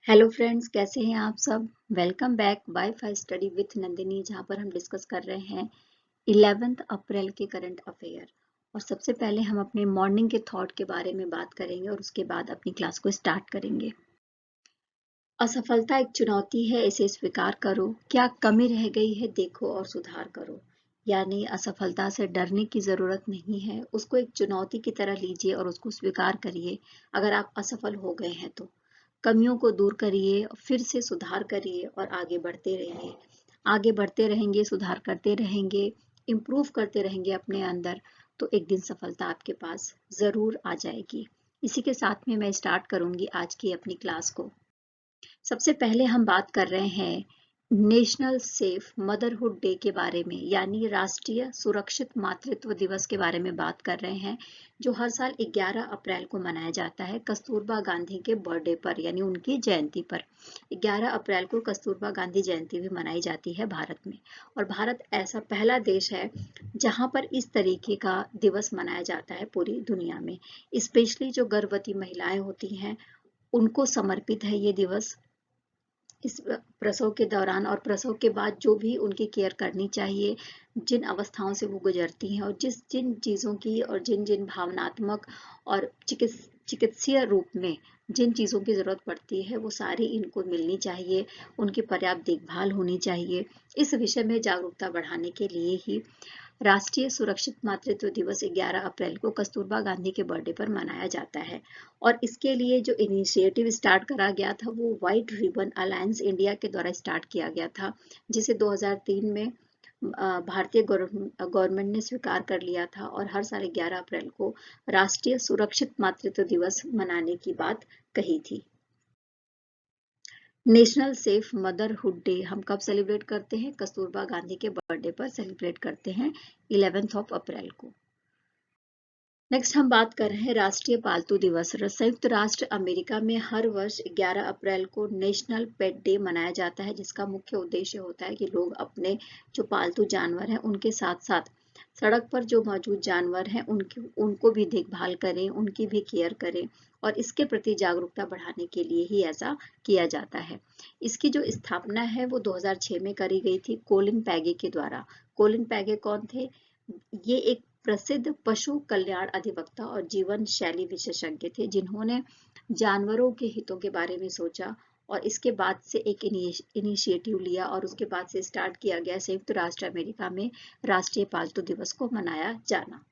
Hello friends, कैसे हैं आप सब। Welcome back wifi study with Nandini, जहां पर हम डिस्कस कर रहे हैं 11 अप्रैल के करंट अफेयर। और सबसे पहले हम अपने मॉर्निंग के थॉट के बारे में बात करेंगे और उसके बाद अपनी क्लास को स्टार्ट करेंगे। असफलता एक चुनौती है, इसे स्वीकार करो। क्या कमी रह गई है देखो और सुधार करो। यानी असफलता से डरने की जरूरत नहीं है, उसको एक चुनौती की तरह लीजिए और उसको स्वीकार करिए। अगर आप असफल हो गए हैं तो कमियों को दूर करिए, फिर से सुधार करिए और आगे बढ़ते रहिए। आगे बढ़ते रहेंगे, सुधार करते रहेंगे, इम्प्रूव करते रहेंगे अपने अंदर, तो एक दिन सफलता आपके पास जरूर आ जाएगी। इसी के साथ में मैं स्टार्ट करूंगी आज की अपनी क्लास को। सबसे पहले हम बात कर रहे हैं नेशनल सेफ मदरहुड डे के बारे में, यानी राष्ट्रीय सुरक्षित मातृत्व दिवस के बारे में बात कर रहे हैं, जो हर साल 11 अप्रैल को मनाया जाता है कस्तूरबा गांधी के बर्थडे पर, यानी उनकी जयंती पर। 11 अप्रैल को कस्तूरबा गांधी जयंती भी मनाई जाती है भारत में। और भारत ऐसा पहला देश है जहां पर इस तरीके का दिवस मनाया जाता है पूरी दुनिया में। स्पेशली जो गर्भवती महिलाएं होती हैं उनको समर्पित है ये दिवस। इस प्रसव के दौरान और प्रसव के बाद जो भी उनकी केयर करनी चाहिए, जिन अवस्थाओं से वो गुजरती हैं और जिन चीज़ों की और जिन जिन भावनात्मक और चिकित्सीय रूप में जिन चीज़ों की ज़रूरत पड़ती है, वो सारी इनको मिलनी चाहिए। उनकी पर्याप्त देखभाल होनी चाहिए। इस विषय में जागरूकता बढ़ाने के लिए ही राष्ट्रीय सुरक्षित मातृत्व दिवस 11 अप्रैल को कस्तूरबा गांधी के बर्थडे पर मनाया जाता है। और इसके लिए जो इनिशिएटिव स्टार्ट करा गया था वो व्हाइट रिबन अलायंस इंडिया के द्वारा स्टार्ट किया गया था, जिसे 2003 में भारतीय गवर्नमेंट ने स्वीकार कर लिया था और हर साल 11 अप्रैल को राष्ट्रीय सुरक्षित मातृत्व दिवस मनाने की बात कही थी। नेशनल सेफ मदरहुड डे हम कब सेलिब्रेट करते हैं? कस्तूरबा गांधी के बर्थडे पर सेलिब्रेट करते हैं 11 अप्रैल को। नेक्स्ट हम बात कर रहे हैं राष्ट्रीय पालतू दिवस। संयुक्त राष्ट्र अमेरिका में हर वर्ष 11 अप्रैल को नेशनल पेट डे मनाया जाता है, जिसका मुख्य उद्देश्य होता है कि लोग अपने जो पालतू जानवर हैं उनके साथ साथ सड़क पर जो मौजूद जानवर हैं उनको भी देखभाल करें, उनकी भी केयर करें। और इसके प्रति जागरूकता बढ़ाने के लिए ही ऐसा किया जाता है। इसकी जो स्थापना है वो 2006 में करी गई थी कोलिन पैगे के द्वारा। कोलिन पैगे कौन थे? ये एक प्रसिद्ध पशु कल्याण अधिवक्ता और जीवन शैली विशेषज्ञ थे, जिन्होंने जानवरों के हितों के बारे में सोचा और इसके बाद से एक इनिशिएटिव लिया और उसके बाद से स्टार्ट किया गया संयुक्त राष्ट्र अमेरिका में राष्ट्रीय पालतू दिवस को मनाया जाना।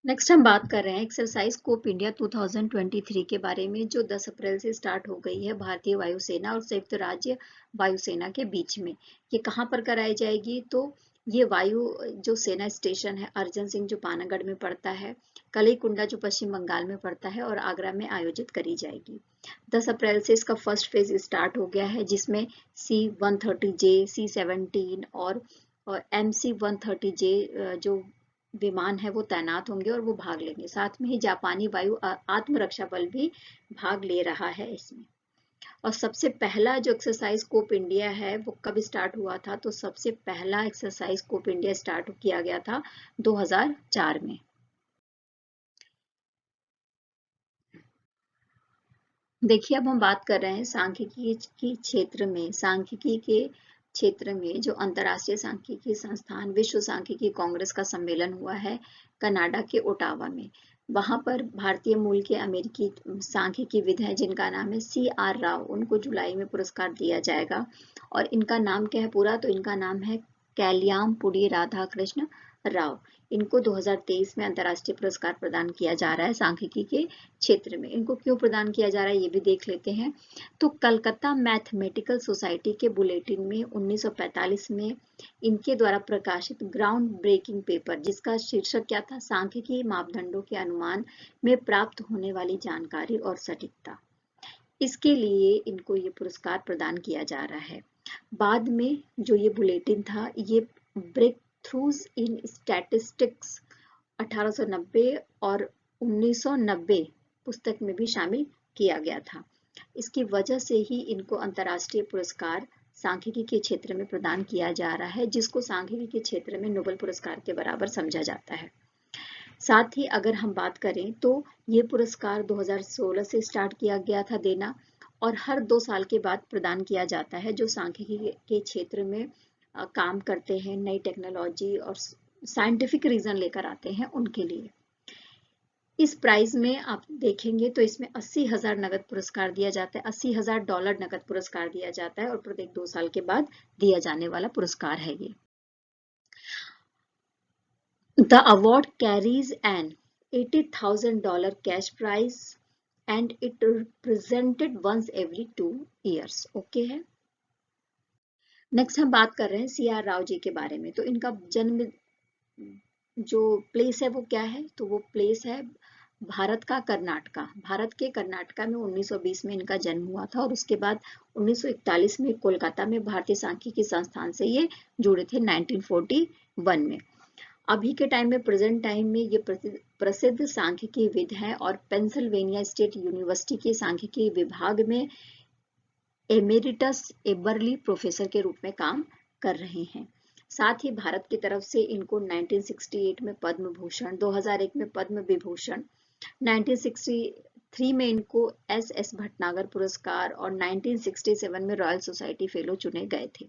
नेक्स्ट हम बात कर रहे हैं एक्सरसाइज स्कोप इंडिया 2023 के बारे में, जो 10 अप्रैल से स्टार्ट हो गई है भारतीय वायुसेना और संयुक्त राज्य वायुसेना के बीच में। ये कहाँ पर कराई जाएगी? तो ये वायु जो सेना स्टेशन है अर्जन सिंह जो पानागढ़ में पड़ता है, कलीकुंडा जो पश्चिम बंगाल में पड़ता है और आगरा में आयोजित करी जाएगी। 10 अप्रैल से इसका फर्स्ट फेज स्टार्ट हो गया है, जिसमें C-130J, C-17 और MC-130J जो विमान है वो तैनात होंगे और वो भाग लेंगे। साथ में ही जापानी वायु आत्मरक्षा बल भी भाग ले रहा है इसमें। और सबसे पहला जो एक्सरसाइज स्कोप इंडिया है वो कब स्टार्ट हुआ था? तो सबसे पहला एक्सरसाइज स्कोप इंडिया स्टार्ट किया गया था 2004 में। देखिए, अब हम बात कर रहे हैं सांख्यिकी के क्षेत्र में। सांख्यिकी के क्षेत्र में जो अंतर्राष्ट्रीय सांख्यिकी संस्थान विश्व सांख्यिकी कांग्रेस का सम्मेलन हुआ है कनाडा के ओटावा में। वहां पर भारतीय मूल के अमेरिकी सांख्यिकीविद हैं जिनका नाम है C.R. राव। उनको जुलाई में पुरस्कार दिया जाएगा। और इनका नाम क्या है पूरा? तो इनका नाम है कैल्यामपुडी राधाकृष्ण राव। इनको 2023 में अंतर्राष्ट्रीय पुरस्कार प्रदान किया जा रहा है सांख्यिकी के क्षेत्र में। इनको क्यों प्रदान किया जा रहा है ये भी देख लेते हैं। तो कलकत्ता मैथमेटिकल सोसाइटी के बुलेटिन में 1945 में इनके द्वारा प्रकाशित ग्राउंड ब्रेकिंग पेपर, जिसका शीर्षक क्या था? सांख्यिकी मापदंडों के अनुमान में प्राप्त होने वाली जानकारी और सटीकता। इसके लिए इनको ये पुरस्कार प्रदान किया जा रहा है। बाद में जो ये बुलेटिन था ये ब्रेक थ्रूज इन स्टैटिस्टिक्स 1890 और 1990 पुस्तक में भी शामिल किया गया था। इसकी वजह से ही इनको अंतर्राष्ट्रीय पुरस्कार सांख्यिकी के क्षेत्र में प्रदान किया जा रहा है, जिसको सांख्यिकी के क्षेत्र में नोबेल पुरस्कार के बराबर समझा जाता है। साथ ही अगर हम बात करें तो ये पुरस्कार 2016 से स्टार्ट किया गया था देना, और हर 2 साल के बाद प्रदान किया जाता है जो सांख्यिकी के क्षेत्र में काम करते हैं, नई टेक्नोलॉजी और साइंटिफिक रीजन लेकर आते हैं उनके लिए। इस प्राइज में आप देखेंगे तो इसमें 80,000 नगद पुरस्कार दिया जाता है, $80,000 नगद पुरस्कार दिया जाता है और प्रत्येक 2 साल के बाद दिया जाने वाला पुरस्कार है ये। The award carries an $80,000 cash prize and it presented once every 2 years. Okay है। नेक्स्ट हम बात कर रहे हैं सी आर राव जी के बारे में। तो इनका जन्म जो प्लेस है वो क्या है, तो वो प्लेस है भारत का कर्नाटका। भारत के कर्नाटका में 1920 में इनका जन्म हुआ था और उसके बाद 1941 में कोलकाता में भारतीय सांख्यिकी संस्थान से ये जुड़े थे 1941 में। अभी के टाइम में, प्रेजेंट टाइम में, ये प्रसिद्ध सांख्यिकीविद हैं और पेंसिल्वेनिया स्टेट यूनिवर्सिटी के सांख्यिकी विभाग में एमेरिटस एबरली प्रोफेसर के रूप में काम कर रहे हैं। साथ ही भारत की तरफ से इनको 1968 में पद्म भूषण, 2001 में पद्म विभूषण, 1963 में इनको एस भटनागर पुरस्कार और 1967 में रॉयल सोसाइटी फेलो चुने गए थे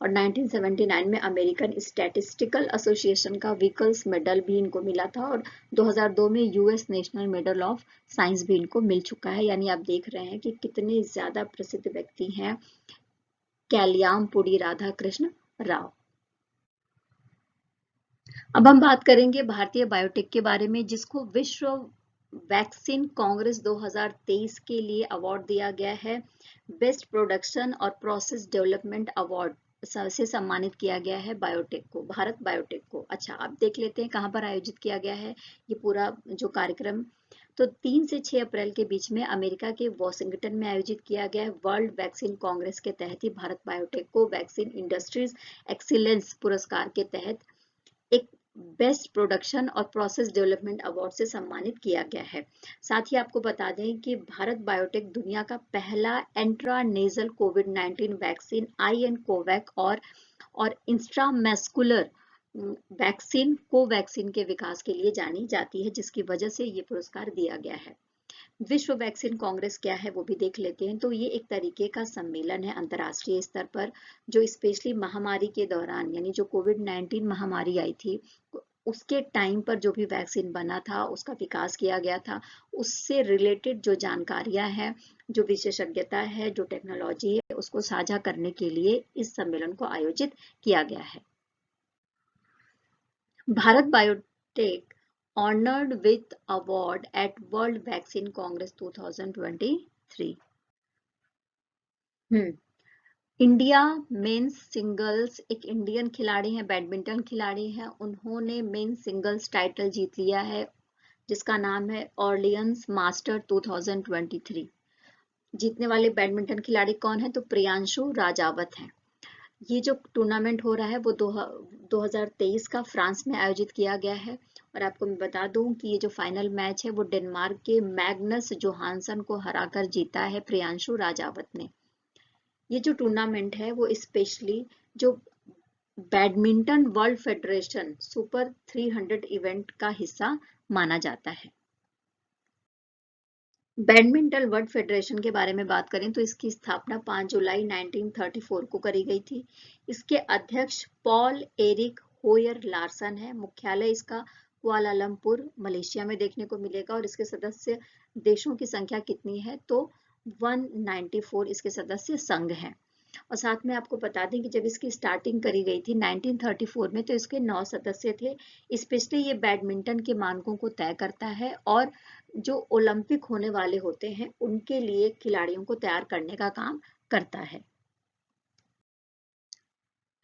और 1979 में अमेरिकन स्टैटिस्टिकल एसोसिएशन का विकल्स मेडल भी इनको मिला था और 2002 में US national medal of science भी इनको मिल चुका है। यानी आप देख रहे हैं कि कितने ज्यादा प्रसिद्ध व्यक्ति हैं कैलियामपुडी राधाकृष्ण राव। अब हम बात करेंगे भारतीय बायोटेक के बारे में, जिसको विश्व वैक्सीन कांग्रेस 2023 के लिए अवार्ड दिया गया है। बेस्ट प्रोडक्शन और प्रोसेस डेवलपमेंट अवार्ड से सम्मानित किया गया है बायोटेक को, भारत बायोटेक को। अच्छा, अब देख लेते हैं कहां पर आयोजित किया गया है ये पूरा जो कार्यक्रम। तो 3 से 6 अप्रैल के बीच में अमेरिका के वॉशिंगटन में आयोजित किया गया है। वर्ल्ड वैक्सीन कांग्रेस के तहत ही भारत बायोटेक को वैक्सीन इंडस्ट्रीज एक्सीलेंस पुरस्कार के तहत एक बेस्ट प्रोडक्शन और प्रोसेस डेवलपमेंट अवार्ड से सम्मानित किया गया है। साथ ही आपको बता दें कि भारत बायोटेक दुनिया का पहला इंट्रानेजल कोविड-19 वैक्सीन आईएन कोवैक और इंट्रामस्कुलर वैक्सीन कोवैक्सीन के विकास के लिए जानी जाती है, जिसकी वजह से ये पुरस्कार दिया गया है। विश्व वैक्सीन कांग्रेस क्या है वो भी देख लेते हैं। तो ये एक तरीके का सम्मेलन है अंतर्राष्ट्रीय स्तर पर, जो स्पेशली महामारी के दौरान, यानी जो कोविड-19 महामारी आई थी उसके टाइम पर जो भी वैक्सीन बना था, उसका विकास किया गया था, उससे रिलेटेड जो जानकारियां हैं, जो विशेषज्ञता है, जो टेक्नोलॉजी है, उसको साझा करने के लिए इस सम्मेलन को आयोजित किया गया है। Bharat biotech honored with award at World Vaccine Congress 2023। India men's singles, एक इंडियन खिलाड़ी हैं, बैडमिंटन खिलाड़ी हैं, उन्होंने मेंस सिंगल्स टाइटल जीत लिया है, जिसका नाम है ऑर्लियंस मास्टर 2023। जीतने वाले बैडमिंटन खिलाड़ी कौन है, तो प्रियांशु राजावत हैं। ये जो टूर्नामेंट हो रहा है वो 2023 का फ्रांस में आयोजित किया गया है और आपको मैं बता दूं कि ये जो फाइनल मैच है वो डेनमार्क के मैग्नस जोहानसन को हराकर जीता है प्रियांशु राजावत ने। ये जो टूर्नामेंट है वो स्पेशली जो badminton world federation super 300 event का हिस्सा माना जाता है। बैडमिंटन वर्ल्ड फेडरेशन के बारे में बात करें तो इसकी स्थापना 5 जुलाई 1934 को करी गई थी। इसके अध्यक्ष पॉल एरिक होयर लार्सन है। मुख्यालय इसका कुआलालंपुर मलेशिया में देखने को मिलेगा और इसके सदस्य देशों की संख्या कितनी है, तो 194 इसके सदस्य संघ हैं। और साथ में आपको बता दें कि जब इसकी स्टार्टिंग करी गई थी 1934 में, तो इसके 9 सदस्य थे। स्पेशली ये बैडमिंटन के मानकों को तय करता है और जो ओलंपिक होने वाले होते हैं उनके लिए खिलाड़ियों को तैयार करने का काम करता है।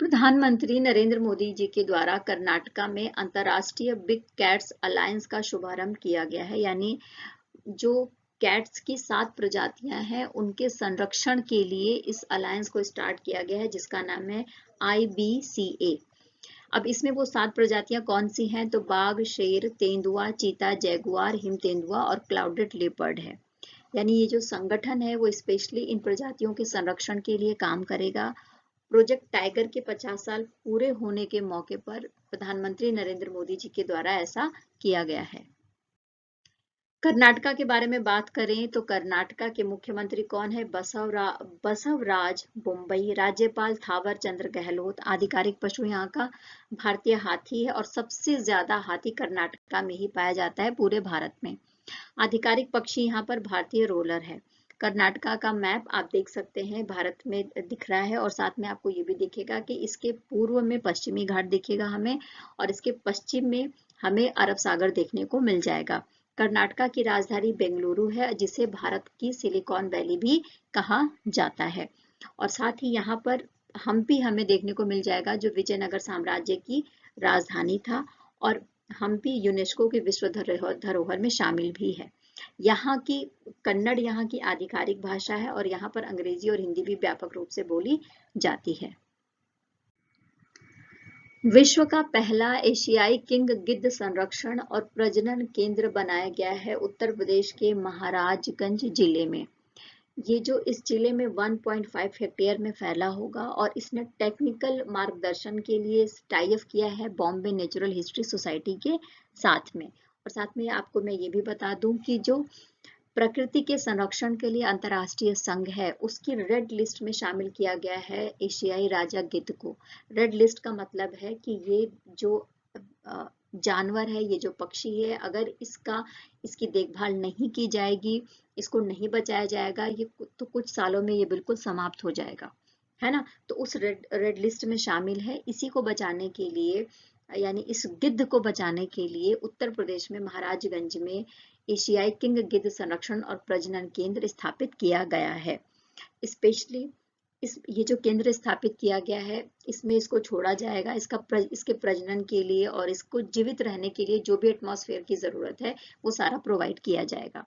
प्रधानमंत्री नरेंद्र मोदी जी के द्वारा कर्नाटका में अंतर्राष्ट्रीय बिग कैट्स अलायंस का शुभारंभ किया गया है। यानी जो कैट्स की 7 प्रजातियां हैं उनके संरक्षण के लिए इस अलायंस को स्टार्ट किया गया है, जिसका नाम है IBCA। अब इसमें वो 7 प्रजातियां कौन सी हैं, तो बाघ, शेर, तेंदुआ, चीता, जैगुआर, हिम तेंदुआ और क्लाउडेड लेपर्ड है। यानी ये जो संगठन है वो स्पेशली इन प्रजातियों के संरक्षण के लिए काम करेगा प्रोजेक्ट टाइगर के 50 साल पूरे होने के मौके पर प्रधानमंत्री नरेंद्र मोदी जी के द्वारा ऐसा किया गया है। कर्नाटका के बारे में बात करें तो कर्नाटका के मुख्यमंत्री कौन है? बसवराज बोम्मई। राज्यपाल थावर चंद्र गहलोत। आधिकारिक पशु यहाँ का भारतीय हाथी है और सबसे ज्यादा हाथी कर्नाटका में ही पाया जाता है पूरे भारत में। आधिकारिक पक्षी यहाँ पर भारतीय रोलर है। कर्नाटका का मैप आप देख सकते हैं, भारत में दिख रहा है और साथ में आपको ये भी दिखेगा कि इसके पूर्व में पश्चिमी घाट दिखेगा हमें और इसके पश्चिम में हमें अरब सागर देखने को मिल जाएगा। कर्नाटका की राजधानी बेंगलुरु है, जिसे भारत की सिलिकॉन वैली भी कहा जाता है। और साथ ही यहाँ पर हम्पी हमें देखने को मिल जाएगा, जो विजयनगर साम्राज्य की राजधानी था और हम्पी यूनेस्को की विश्व धरोहर में शामिल भी है। यहाँ की कन्नड़ यहाँ की आधिकारिक भाषा है और यहाँ पर अंग्रेजी और हिंदी भी व्यापक रूप से बोली जाती है। विश्व का पहला एशियाई किंग गिद्ध संरक्षण और प्रजनन केंद्र बनाया गया है उत्तर प्रदेश के महाराजगंज जिले में। ये जो इस जिले में 1.5 हेक्टेयर में फैला होगा और इसने टेक्निकल मार्गदर्शन के लिए टाई अप किया है बॉम्बे नेचुरल हिस्ट्री सोसाइटी के साथ में। और साथ में आपको मैं ये भी बता दूं कि जो प्रकृति के संरक्षण के लिए अंतर्राष्ट्रीय संघ है, उसकी रेड लिस्ट में शामिल किया गया है एशियाई राजा गिद्ध को। रेड लिस्ट का मतलब है कि ये जो जानवर है, ये जो पक्षी है, अगर इसकी देखभाल नहीं की जाएगी, इसको नहीं बचाया जाएगा, ये तो कुछ सालों में ये बिल्कुल समाप्त हो जाएगा, है ना। तो उस रेड लिस्ट में शामिल है। इसी को बचाने के लिए, यानी इस गिद्ध को बचाने के लिए उत्तर प्रदेश में महाराजगंज में एशियाई किंग गिद्ध संरक्षण और प्रजनन केंद्र स्थापित किया गया है। स्पेशली ये जो केंद्र स्थापित किया गया है, इसमें इसको छोड़ा जाएगा, इसके प्रजनन के लिए और इसको जीवित रहने के लिए जो भी एटमॉस्फेयर की जरूरत है वो सारा प्रोवाइड किया जाएगा।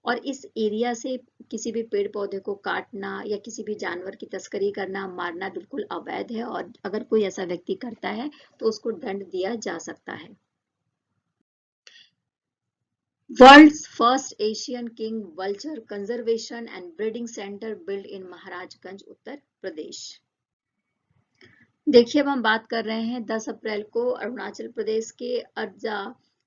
और इस एरिया से किसी भी पेड़ पौधे को काटना या किसी भी जानवर की तस्करी करना, मारना बिल्कुल अवैध है और अगर कोई ऐसा व्यक्ति करता है तो उसको दंड दिया जा सकता है। World's first Asian king vulture conservation and breeding center built in Maharajganj Uttar Pradesh. देखिए, अब हम बात कर रहे हैं 10 अप्रैल को अरुणाचल प्रदेश के अर्जा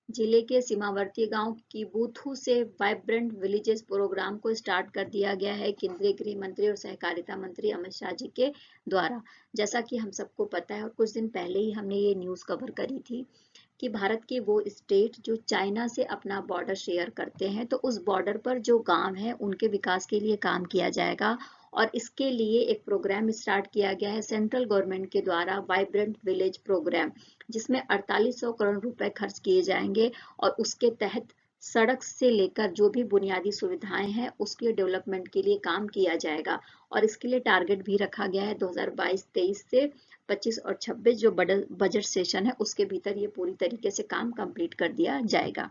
जिले के सीमावर्ती गांव किबुथु से वाइब्रेंट विलेजेस प्रोग्राम को स्टार्ट कर दिया गया है केंद्रीय गृह मंत्री और सहकारिता मंत्री अमित शाह जी के द्वारा। जैसा कि हम सबको पता है और कुछ दिन पहले ही हमने ये न्यूज़ कवर करी थी कि भारत के वो स्टेट जो चाइना से अपना बॉर्डर शेयर करते हैं, तो उस बॉर्डर पर जो गांव है उनके विकास के लिए काम किया जाएगा और इसके लिए एक प्रोग्राम स्टार्ट किया गया है सेंट्रल गवर्नमेंट के द्वारा, वाइब्रेंट विलेज प्रोग्राम, जिसमें 4800 करोड़ रुपए खर्च किए जाएंगे और उसके तहत सड़क से लेकर जो भी बुनियादी सुविधाएं हैं उसके डेवलपमेंट के लिए काम किया जाएगा। और इसके लिए टारगेट भी रखा गया है 2022-23 से 25 और 26 जो बजट सेशन है उसके भीतर ये पूरी तरीके से काम कंप्लीट कर दिया जाएगा।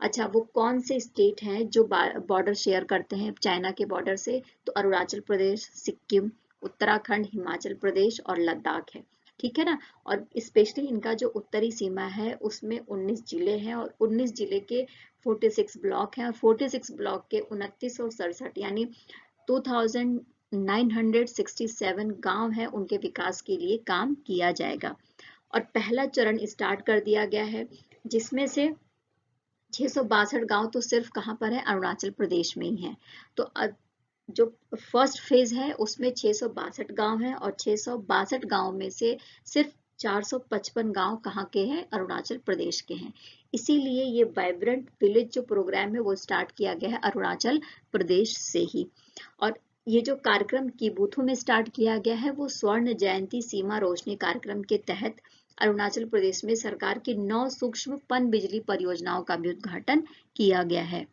अच्छा, वो कौन से स्टेट हैं जो बॉर्डर शेयर करते हैं चाइना के बॉर्डर से? तो अरुणाचल प्रदेश, सिक्किम, उत्तराखंड, हिमाचल प्रदेश और लद्दाख है, ठीक है ना। और स्पेशली इनका जो उत्तरी सीमा है उसमें 19 जिले हैं और 19 जिले के 46 ब्लॉक हैं और 46 ब्लॉक के 2967 यानी 2967 गांव हैं, उनके विकास के लिए काम किया जाएगा। और पहला चरण स्टार्ट कर दिया गया है, जिसमें से 662 गांव तो सिर्फ कहां पर है? अरुणाचल प्रदेश में ही है। तो जो फर्स्ट फेज है उसमें 662 गांव हैं और 662 गांव में से सिर्फ 455 गांव कहाँ के हैं? अरुणाचल प्रदेश के हैं। इसीलिए ये वाइब्रेंट विलेज जो प्रोग्राम है वो स्टार्ट किया गया है अरुणाचल प्रदेश से ही। और ये जो कार्यक्रम किबुथु में स्टार्ट किया गया है वो स्वर्ण जयंती सीमा रोशनी कार्यक्रम के तहत अरुणाचल प्रदेश में सरकार की 9 सूक्ष्म पन बिजली परियोजनाओं का भी उद्घाटन किया गया है।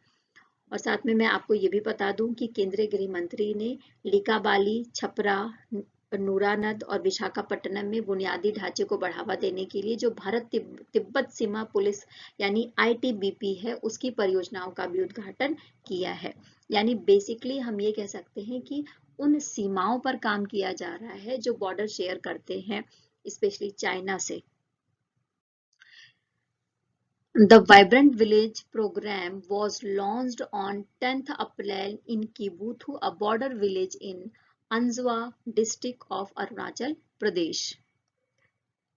और साथ में मैं आपको ये भी बता दूं कि केंद्रीय गृह मंत्री ने लिकाबाली, छपरा, नूरानंद और विशाखापट्टनम में बुनियादी ढांचे को बढ़ावा देने के लिए जो भारत तिब्बत सीमा पुलिस यानी ITBP है उसकी परियोजनाओं का भी उद्घाटन किया है। यानी बेसिकली हम ये कह सकते हैं कि उन सीमाओं पर काम किया जा रहा है जो बॉर्डर शेयर करते हैं स्पेशली चाइना से। The Vibrant Village program was launched on 10th April in Kibuthu, a border village in Anjaw district of Arunachal Pradesh.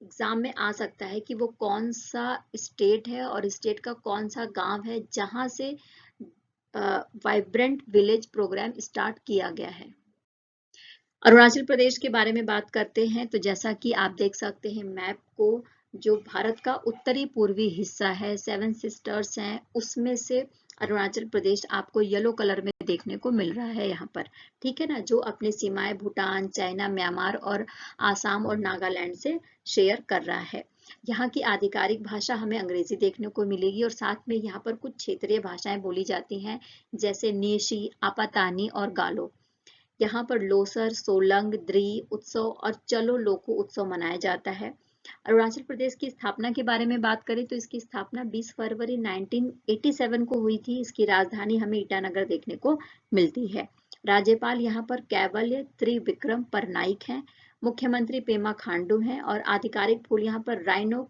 Exam में आ सकता है कि वो कौन सा स्टेट है और स्टेट का कौन सा गांव है जहां से वाइब्रेंट विलेज प्रोग्राम स्टार्ट किया गया है। अरुणाचल प्रदेश के बारे में बात करते हैं तो जैसा कि आप देख सकते हैं मैप को, जो भारत का उत्तरी पूर्वी हिस्सा है, सेवन सिस्टर्स हैं, उसमें से अरुणाचल प्रदेश आपको येलो कलर में देखने को मिल रहा है यहाँ पर, ठीक है ना, जो अपनी सीमाएं भूटान, चाइना, म्यांमार और आसाम और नागालैंड से शेयर कर रहा है। यहाँ की आधिकारिक भाषा हमें अंग्रेजी देखने को मिलेगी और साथ में यहाँ पर कुछ क्षेत्रीय भाषाएं बोली जाती हैं, जैसे नेशी, आपातानी और गालो। यहाँ पर लोसर, सोलंग, द्री उत्सव और चलो लोको उत्सव मनाया जाता है। अरुणाचल प्रदेश की स्थापना के बारे में बात करें तो इसकी स्थापना 20 फरवरी 1987 को हुई थी। इसकी राजधानी हमें ईटानगर देखने को मिलती है। राज्यपाल यहाँ पर कैवल्य त्रिविक्रम परनाइक हैं। मुख्यमंत्री पेमा खांडू हैं और आधिकारिक फूल यहाँ पर राइनो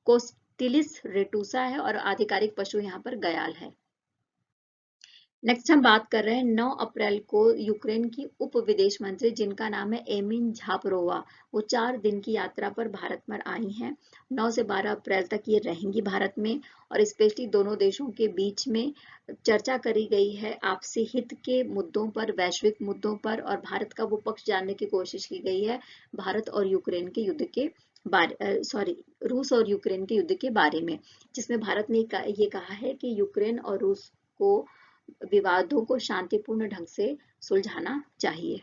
कोस्टिलिस रेटुसा है और आधिकारिक पशु यहाँ पर गयाल है। नेक्स्ट हम बात कर रहे हैं 9 अप्रैल को यूक्रेन की उप विदेश मंत्री, जिनका नाम है एमिन झापरोवा, वो 4 दिन की यात्रा पर भारत में आई हैं। 9 से 12 अप्रैल तक ये रहेंगी भारत में और स्पेशली दोनों देशों के बीच में चर्चा करी गई है आपसी हित के मुद्दों पर, वैश्विक मुद्दों पर, और भारत का वो पक्ष जानने की कोशिश की गई है भारत और यूक्रेन के युद्ध के रूस और यूक्रेन के युद्ध के बारे में, जिसमें भारत ने ये कहा है कि यूक्रेन और रूस को विवादों को शांतिपूर्ण ढंग से सुलझाना चाहिए।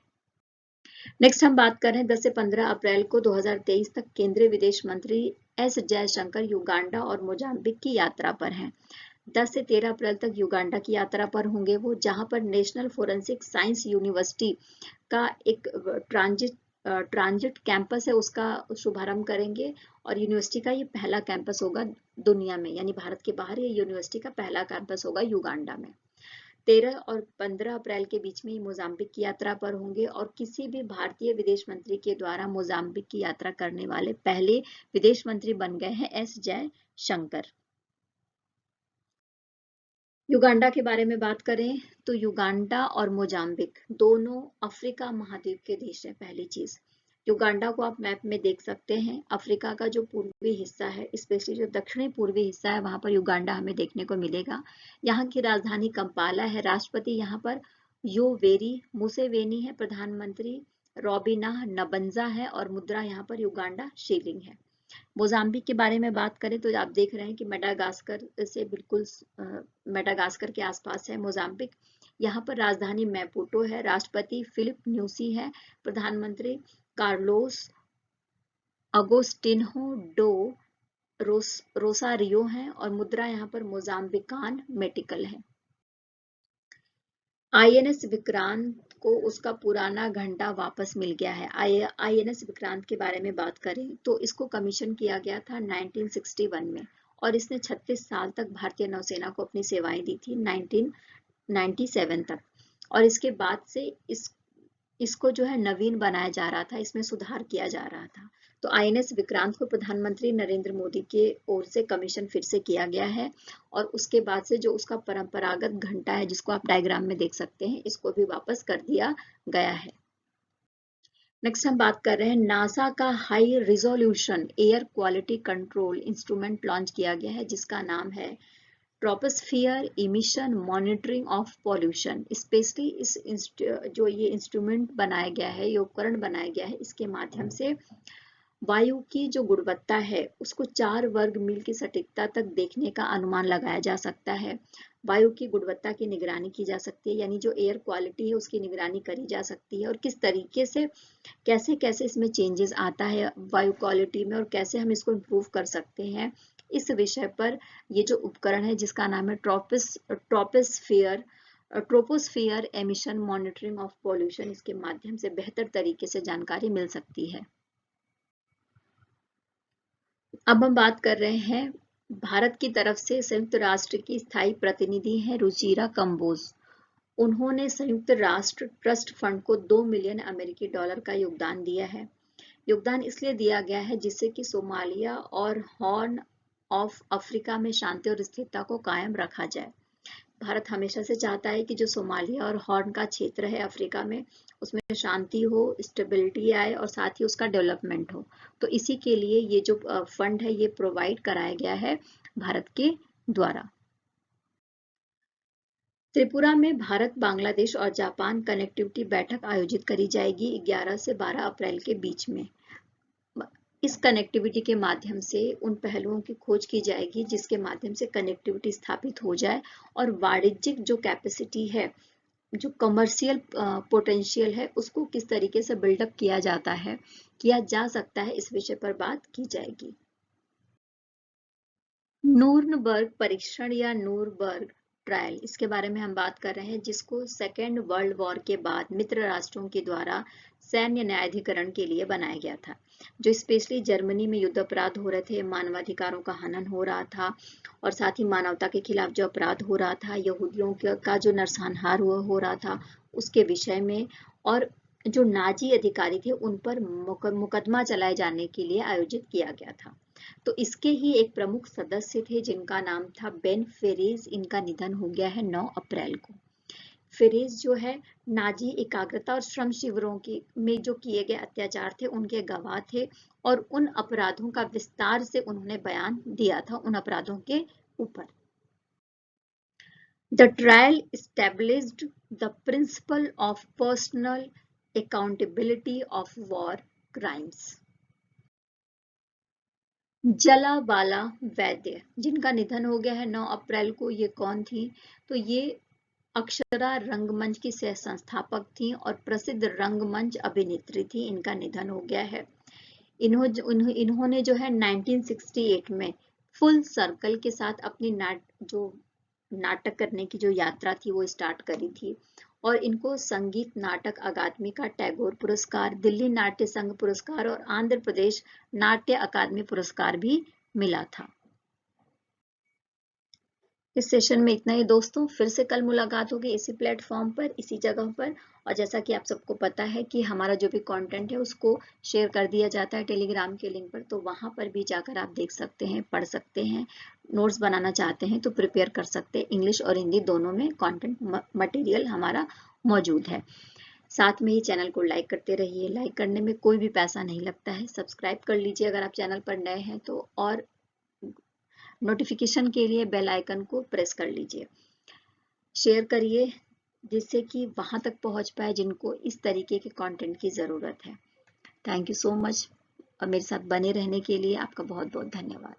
नेक्स्ट हम बात कर रहे हैं 10 से 15 अप्रैल को 2023 तक केंद्रीय विदेश मंत्री एस जयशंकर युगांडा और मोजाम्बिक की यात्रा पर हैं। 10 से 13 अप्रैल तक युगांडा की यात्रा पर होंगे वो, जहां पर नेशनल फोरेंसिक साइंस यूनिवर्सिटी का एक ट्रांजिट कैंपस है, उसका शुभारंभ करेंगे और यूनिवर्सिटी का ये पहला कैंपस होगा दुनिया में, यानी भारत के बाहर ये यूनिवर्सिटी का पहला कैंपस होगा युगांडा में। 13 और 15 अप्रैल के बीच में मोजाम्बिक की यात्रा पर होंगे और किसी भी भारतीय विदेश मंत्री के द्वारा मोजाम्बिक की यात्रा करने वाले पहले विदेश मंत्री बन गए हैं एस जयशंकर। युगांडा के बारे में बात करें तो युगांडा और मोजाम्बिक दोनों अफ्रीका महाद्वीप के देश हैं। पहली चीज, युगांडा को आप मैप में देख सकते हैं, अफ्रीका का जो पूर्वी हिस्सा है, स्पेशली जो दक्षिणी पूर्वी हिस्सा है, वहां पर युगांडा हमें देखने को मिलेगा। यहाँ की राजधानी कंपाला है। राष्ट्रपति यहाँ पर योवेरी मुसेवेनी है। प्रधानमंत्री रॉबिना नबंजा है और मुद्रा यहाँ पर युगांडा शीलिंग है। मोजाम्बिक के बारे में बात करें तो आप देख रहे हैं कि मेडागास्कर से बिल्कुल मेडागास्कर के आसपास है मोजाम्बिक। यहाँ पर राजधानी मैपुटो है। राष्ट्रपति फिलिप न्यूसी है। प्रधानमंत्री कार्लोस अगोस्टिन्हो डो रोसारियो हैं और मुद्रा यहाँ पर मोजाम्बिकान मेटिकल है। आईएनएस विक्रांत को उसका पुराना घंटा वापस मिल गया है। आईएनएस विक्रांत के बारे में बात करें तो इसको कमीशन किया गया था 1961 में और इसने 36 साल तक भारतीय नौसेना को अपनी सेवाएं दी थी 1997 तक, और इसके बाद से इसको जो है नवीन बनाया जा रहा था, इसमें सुधार किया जा रहा था। तो आईएनएस विक्रांत को प्रधानमंत्री नरेंद्र मोदी के ओर से कमीशन फिर से किया गया है और उसके बाद से जो उसका परंपरागत घंटा है, जिसको आप डायग्राम में देख सकते हैं, इसको भी वापस कर दिया गया है। नेक्स्ट हम बात कर रहे हैं नासा का high resolution air quality control instrument launch किया गया है, जिसका नाम है troposphere emission monitoring of pollution. Specially जो ये इंस्ट्रूमेंट बनाया गया है, ये उपकरण बनाया गया है, इसके माध्यम से वायु की जो गुणवत्ता है उसको 4 वर्ग मील की सटीकता तक देखने का अनुमान लगाया जा सकता है। वायु की गुणवत्ता की निगरानी की जा सकती है, यानी जो एयर क्वालिटी है उसकी निगरानी करी जा सकती है और किस तरीके से कैसे कैसे इसमें चेंजेस आता है वायु क्वालिटी में और कैसे हम इसको इम्प्रूव कर सकते हैं। इस विषय पर ये जो उपकरण है, जिसका नाम है troposphere emission monitoring of pollution, इसके माध्यम से बेहतर तरीके से जानकारी मिल सकती है। अब हम बात कर रहे हैं भारत की तरफ से संयुक्त राष्ट्र की स्थायी प्रतिनिधि हैं रुचिरा कंबोज। उन्होंने संयुक्त राष्ट्र ट्रस्ट फंड को 2 मिलियन अमेरिकी डॉलर का योगदान दिया है। योगदान इसलिए दिया गया है जिससे कि सोमालिया और हॉर्न ऑफ अफ्रीका में शांति और स्थिरता को कायम रखा जाए। भारत हमेशा से चाहता है कि जो सोमालिया और हॉर्न का क्षेत्र है अफ्रीका में, उसमें शांति हो, स्टेबिलिटी आए और साथ ही उसका डेवलपमेंट हो। तो इसी के लिए ये जो फंड है ये प्रोवाइड कराया गया है भारत के द्वारा। त्रिपुरा में भारत, बांग्लादेश और जापान कनेक्टिविटी बैठक आयोजित करी जाएगी 11 से 12 अप्रैल के बीच में। इस कनेक्टिविटी के माध्यम से उन पहलुओं की खोज की जाएगी जिसके माध्यम से कनेक्टिविटी स्थापित हो जाए और वाणिज्यिक जो कैपेसिटी है, जो कमर्शियल पोटेंशियल है, उसको किस तरीके से बिल्डअप किया जाता है, किया जा सकता है, इस विषय पर बात की जाएगी। नूर्नबर्ग परीक्षण या नूरबर्ग ट्रायल, इसके बारे में हम बात कर रहे हैं, जिसको सेकेंड वर्ल्ड वॉर के बाद मित्र राष्ट्रों के द्वारा सैन्य न्यायाधिकरण के लिए बनाया गया था। जो स्पेशली जर्मनी में युद्ध अपराध हो रहे थे, मानवाधिकारों का हनन हो रहा था और साथ ही मानवता के खिलाफ जो अपराध हो रहा था, यहूदियों का जो नरसंहार हो रहा था, उसके विषय में, और जो नाजी अधिकारी थे उन पर मुकदमा चलाए जाने के लिए आयोजित किया गया था। तो इसके ही एक प्रमुख सदस्य थे जिनका नाम था बेन फेरेज। इनका निधन हो गया है 9 अप्रैल को। फेरेज जो है नाजी एकाग्रता और श्रम शिविरों की में जो किए गए अत्याचार थे उनके गवाह थे और उन अपराधों का विस्तार से उन्होंने बयान दिया था उन अपराधों के ऊपर। The trial established the principle of personal accountability of war crimes. जलाबाला वैद्य, जिनका निधन हो गया है 9 अप्रैल को, ये कौन थी? तो ये अक्षरा रंगमंच की सह संस्थापक थी और प्रसिद्ध रंगमंच अभिनेत्री थी। इनका निधन हो गया है। इन्होंने जो है 1968 में फुल सर्कल के साथ अपनी नाटक करने की जो यात्रा थी वो स्टार्ट करी थी और इनको संगीत नाटक अकादमी का टैगोर पुरस्कार, दिल्ली नाट्य संघ पुरस्कार और आंध्र प्रदेश नाट्य अकादमी पुरस्कार भी मिला था। इस सेशन में इतना ही दोस्तों, फिर से कल मुलाकात होगी इसी प्लेटफॉर्म पर, इसी जगह पर। और जैसा कि आप सबको पता है कि हमारा जो भी कंटेंट है उसको शेयर कर दिया जाता है टेलीग्राम के लिंक पर, तो वहां पर भी जाकर आप देख सकते हैं, पढ़ सकते हैं। नोट्स बनाना चाहते हैं तो प्रिपेयर कर सकते हैं। इंग्लिश और हिंदी दोनों में कंटेंट मटेरियल हमारा मौजूद है। साथ में ही चैनल को लाइक करते रहिए। लाइक करने में कोई भी पैसा नहीं लगता है। सब्सक्राइब कर लीजिए अगर आप चैनल पर नए हैं तो, और नोटिफिकेशन के लिए बेल आइकन को प्रेस कर लीजिए। शेयर करिए जिससे कि वहां तक पहुंच पाए जिनको इस तरीके के कंटेंट की जरूरत है। थैंक यू सो मच और मेरे साथ बने रहने के लिए आपका बहुत बहुत धन्यवाद।